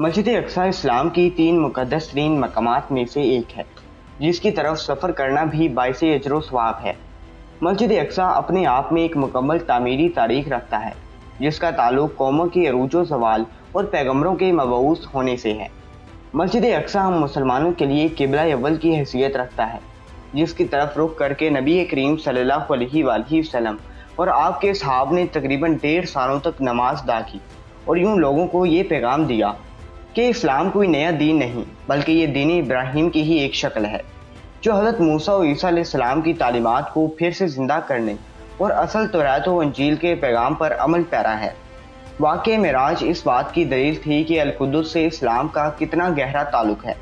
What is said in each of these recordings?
مسجد اقصی اسلام کی 3 مقدس ترین مقامات میں سے ایک ہے، جس کی طرف سفر کرنا بھی باعث اجر و ثواب ہے۔ مسجد اقصی اپنے آپ میں ایک مکمل تعمیری تاریخ رکھتا ہے، جس کا تعلق قوموں کے عروج و زوال اور پیغمبروں کے مبعوث ہونے سے ہے۔ مسجد اقصی ہم مسلمانوں کے لیے قبلہ اول کی حیثیت رکھتا ہے، جس کی طرف رخ کر کے نبی کریم صلی اللہ علیہ وآلہ وسلم اور آپ کے صحابہ نے تقریباً 1.5 سالوں تک نماز ادا کی اور یوں لوگوں کو یہ پیغام دیا کہ اسلام کوئی نیا دین نہیں، بلکہ یہ دین ابراہیم کی ہی ایک شکل ہے، جو حضرت موسیٰ و عیسیٰ علیہ السلام کی تعلیمات کو پھر سے زندہ کرنے اور اصل تورات و انجیل کے پیغام پر عمل پیرا ہے۔ واقعہ معراج اس بات کی دلیل تھی کہ القدس سے اسلام کا کتنا گہرا تعلق ہے۔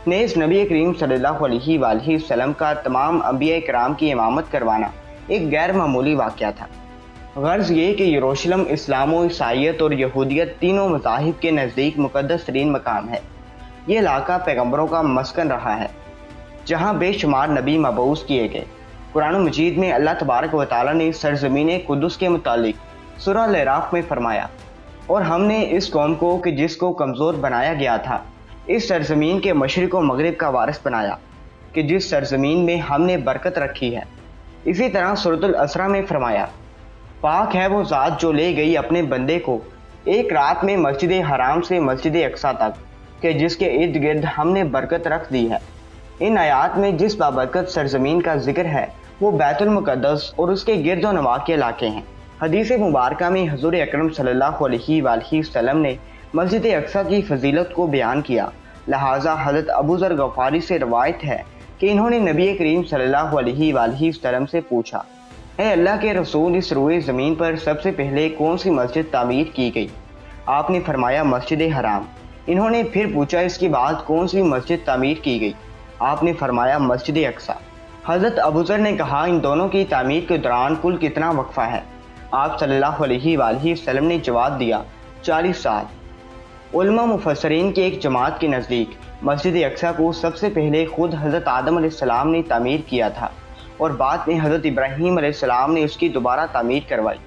نیز نبی کریم صلی اللہ علیہ وآلہ وسلم کا تمام انبیاء کرام کی امامت کروانا ایک غیر معمولی واقعہ تھا۔ غرض یہ کہ یروشلم اسلام و عیسائیت اور یہودیت تینوں مذاہب کے نزدیک مقدس ترین مقام ہے۔ یہ علاقہ پیغمبروں کا مسکن رہا ہے، جہاں بے شمار نبی مبعوث کیے گئے۔ قرآن مجید میں اللہ تبارک و تعالیٰ نے سرزمین قدس کے متعلق سورہ الاعراف میں فرمایا، اور ہم نے اس قوم کو کہ جس کو کمزور بنایا گیا تھا اس سرزمین کے مشرق و مغرب کا وارث بنایا، کہ جس سرزمین میں ہم نے برکت رکھی ہے۔ اسی طرح سورۃ الاسراء میں فرمایا، پاک ہے وہ ذات جو لے گئی اپنے بندے کو ایک رات میں مسجد حرام سے مسجد اقصی تک، کہ جس کے ارد گرد ہم نے برکت رکھ دی ہے۔ ان آیات میں جس بابرکت سرزمین کا ذکر ہے وہ بیت المقدس اور اس کے گرد و نواح کے علاقے ہیں۔ حدیث مبارکہ میں حضور اکرم صلی اللہ علیہ وآلہ وسلم نے مسجد اقصی کی فضیلت کو بیان کیا، لہٰذا حضرت ابو ذر غفاری سے روایت ہے کہ انہوں نے نبی کریم صلی اللہ علیہ وآلہ وسلم سے پوچھا، اے اللہ کے رسول، اس روئے زمین پر سب سے پہلے کون سی مسجد تعمیر کی گئی؟ آپ نے فرمایا مسجد حرام۔ انہوں نے پھر پوچھا، اس کے بعد کون سی مسجد تعمیر کی گئی؟ آپ نے فرمایا مسجد اقصی۔ حضرت ابوذر نے کہا، ان دونوں کی تعمیر کے دوران کل کتنا وقفہ ہے؟ آپ صلی اللہ علیہ وآلہ وسلم نے جواب دیا، 40 سال۔ علماء مفسرین کی ایک جماعت کے نزدیک مسجد اقصی کو سب سے پہلے خود حضرت آدم علیہ السلام نے تعمیر کیا تھا، اور بعد میں حضرت ابراہیم علیہ السلام نے اس کی دوبارہ تعمیر کروائی۔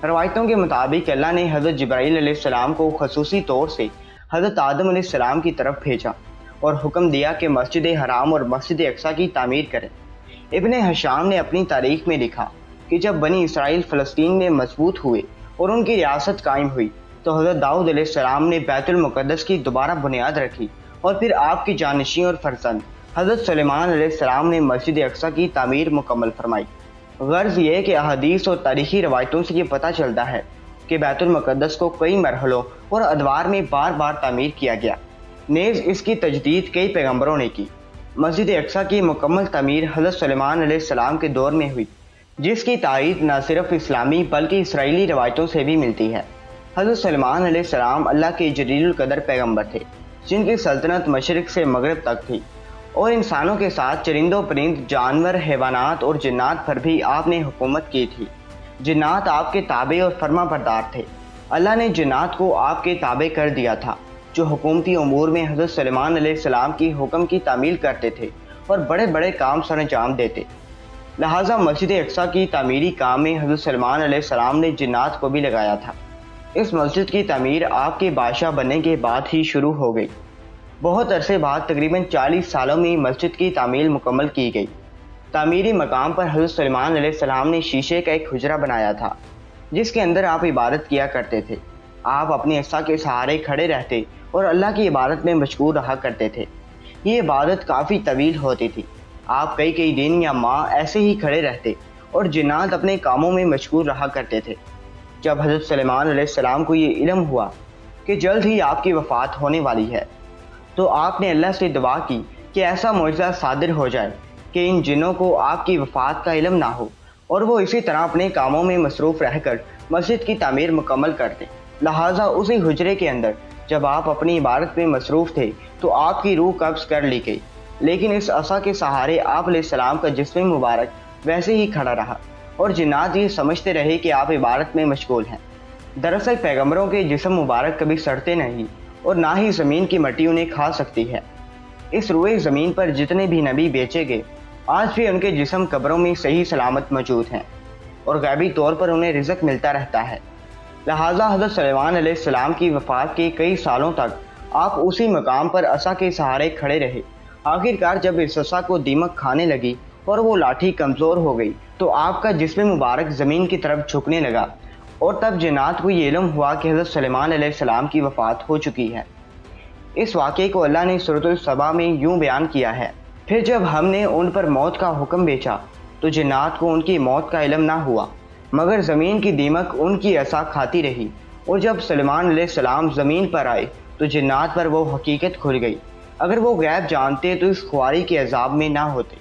روایتوں کے مطابق اللہ نے حضرت جبرائیل علیہ السلام کو خصوصی طور سے حضرت آدم علیہ السلام کی طرف بھیجا اور حکم دیا کہ مسجد حرام اور مسجد اقصی کی تعمیر کریں۔ ابن ہشام نے اپنی تاریخ میں لکھا کہ جب بنی اسرائیل فلسطین میں مضبوط ہوئے اور ان کی ریاست قائم ہوئی تو حضرت داؤد علیہ السلام نے بیت المقدس کی دوبارہ بنیاد رکھی، اور پھر آپ کی جانشین اور فرزند حضرت سلیمان علیہ السلام نے مسجد اقصی کی تعمیر مکمل فرمائی۔ غرض یہ کہ احادیث اور تاریخی روایتوں سے یہ پتہ چلتا ہے کہ بیت المقدس کو کئی مرحلوں اور ادوار میں بار بار تعمیر کیا گیا۔ نیز اس کی تجدید کئی پیغمبروں نے کی۔ مسجد اقصی کی مکمل تعمیر حضرت سلیمان علیہ السلام کے دور میں ہوئی، جس کی تائید نہ صرف اسلامی بلکہ اسرائیلی روایتوں سے بھی ملتی ہے۔ حضرت سلیمان علیہ السلام اللہ کے جلیل القدر پیغمبر تھے، جن کی سلطنت مشرق سے مغرب تک تھی، اور انسانوں کے ساتھ چرند و پرند، جانور، حیوانات اور جنات پر بھی آپ نے حکومت کی تھی۔ جنات آپ کے تابع اور فرما بردار تھے۔ اللہ نے جنات کو آپ کے تابع کر دیا تھا، جو حکومتی امور میں حضرت سلیمان علیہ السلام کی حکم کی تعمیل کرتے تھے اور بڑے بڑے کام سر انجام دیتے۔ لہٰذا مسجد اقصی کی تعمیری کام میں حضرت سلیمان علیہ السلام نے جنات کو بھی لگایا تھا۔ اس مسجد کی تعمیر آپ کے بادشاہ بننے کے بعد ہی شروع ہو گئی۔ بہت عرصے بعد تقریباً 40 سالوں میں مسجد کی تعمیر مکمل کی گئی۔ تعمیری مقام پر حضرت سلیمان علیہ السلام نے شیشے کا ایک حجرہ بنایا تھا، جس کے اندر آپ عبادت کیا کرتے تھے۔ آپ اپنے عصا کے سہارے کھڑے رہتے اور اللہ کی عبادت میں مشغول رہا کرتے تھے۔ یہ عبادت کافی طویل ہوتی تھی۔ آپ کئی دن یا ماہ ایسے ہی کھڑے رہتے اور جنات اپنے کاموں میں مشغول رہا کرتے تھے۔ جب حضرت سلیمان علیہ السلام کو یہ علم ہوا کہ جلد ہی آپ کی وفات ہونے والی ہے، تو آپ نے اللہ سے دعا کی کہ ایسا معجزہ صادر ہو جائے کہ ان جنوں کو آپ کی وفات کا علم نہ ہو، اور وہ اسی طرح اپنے کاموں میں مصروف رہ کر مسجد کی تعمیر مکمل کر دیں۔ لہٰذا اسی حجرے کے اندر جب آپ اپنی عبادت میں مصروف تھے تو آپ کی روح قبض کر لی گئی، لیکن اس عصا کے سہارے آپ علیہ السلام کا جسم مبارک ویسے ہی کھڑا رہا، اور جنات یہ سمجھتے رہے کہ آپ عبادت میں مشغول ہیں۔ دراصل پیغمبروں کے جسم مبارک کبھی سڑتے نہیں، اور نہ ہی زمین کی مٹی انہیں کھا سکتی ہے۔ اس روئے زمین پر جتنے بھی نبی بیچے گئے، آج بھی ان کے جسم قبروں میں صحیح سلامت موجود ہیں، اور غیبی طور پر انہیں رزق ملتا رہتا ہے۔ لہٰذا حضرت سلیمان علیہ السلام کی وفات کے کئی سالوں تک آپ اسی مقام پر عصا کے سہارے کھڑے رہے۔ آخرکار جب اس عصا کو دیمک کھانے لگی اور وہ لاٹھی کمزور ہو گئی تو آپ کا جسم مبارک زمین کی طرف جھکنے لگا، اور تب جنات کو یہ علم ہوا کہ حضرت سلیمان علیہ السلام کی وفات ہو چکی ہے۔ اس واقعے کو اللہ نے سورۃ السبا میں یوں بیان کیا ہے: پھر جب ہم نے ان پر موت کا حکم بھیجا تو جنات کو ان کی موت کا علم نہ ہوا، مگر زمین کی دیمک ان کی عصا کھاتی رہی، اور جب سلیمان علیہ السلام زمین پر آئے تو جنات پر وہ حقیقت کھل گئی۔ اگر وہ غیب جانتے تو اس خواری کے عذاب میں نہ ہوتے۔